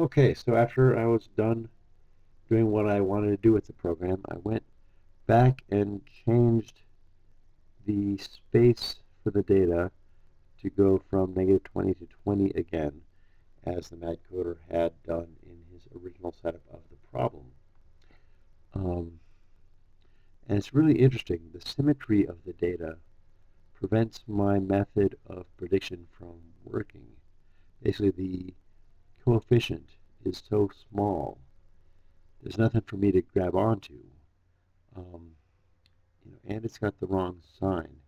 Okay, so after I was done doing what I wanted to do with the program, I went back and changed the space for the data to go from -20 to 20 again, as the mad coder had done in his original setup of the problem. Um, and it's really interesting. The symmetry of the data prevents my method of prediction from working. Basically, the coefficient is so small, there's nothing for me to grab onto. Um, and it's got the wrong sign.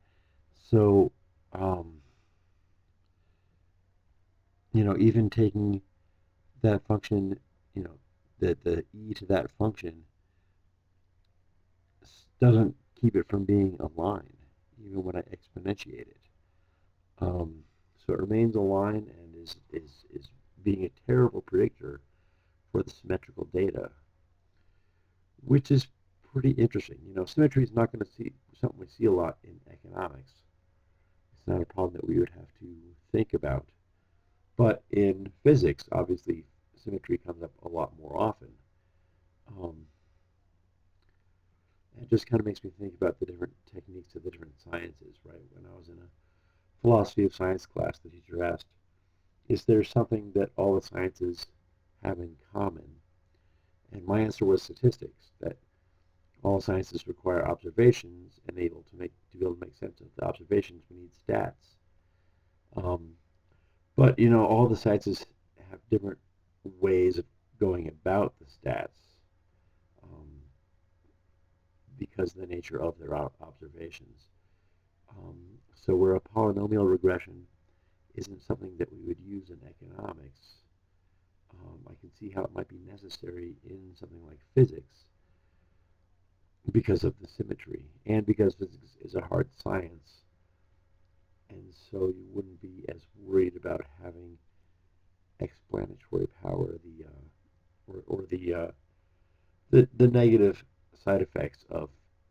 So, um, even taking that function, you know, the e to that function doesn't keep it from being a line, even when I exponentiate it. So it remains a line and is being a terrible predictor for the symmetrical data, which is pretty interesting. Symmetry is not going to see something we see a lot in economics. It's not a problem that we would have to think about. But in physics, obviously, symmetry comes up a lot more often. Um, it just kind of makes me think about the different techniques of the different sciences, right? When I was in a philosophy of science class, the teacher asked, is there something that all the sciences have in common? And my answer was statistics, that all sciences require observations, and to be able to make sense of the observations, we need stats. Um, but all the sciences have different ways of going about the stats, um, because of the nature of their observations. Um, so where a polynomial regression isn't something that we would use in economics, I can see how it might be necessary in something like physics because of the symmetry and because physics is a hard science, and so you wouldn't be as worried about having explanatory power, the negative side effects of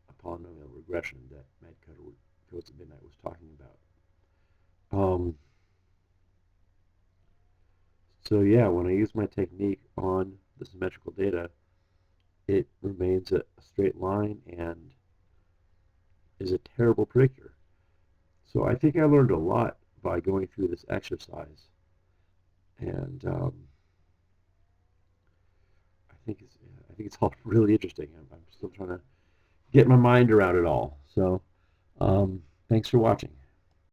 a polynomial regression that Matt Coates at Midnight was talking about. So yeah, when I use my technique on the symmetrical data, it remains a straight line and is a terrible predictor. So I think I learned a lot by going through this exercise, and I think it's all really interesting. I'm still trying to get my mind around it all. So thanks for watching.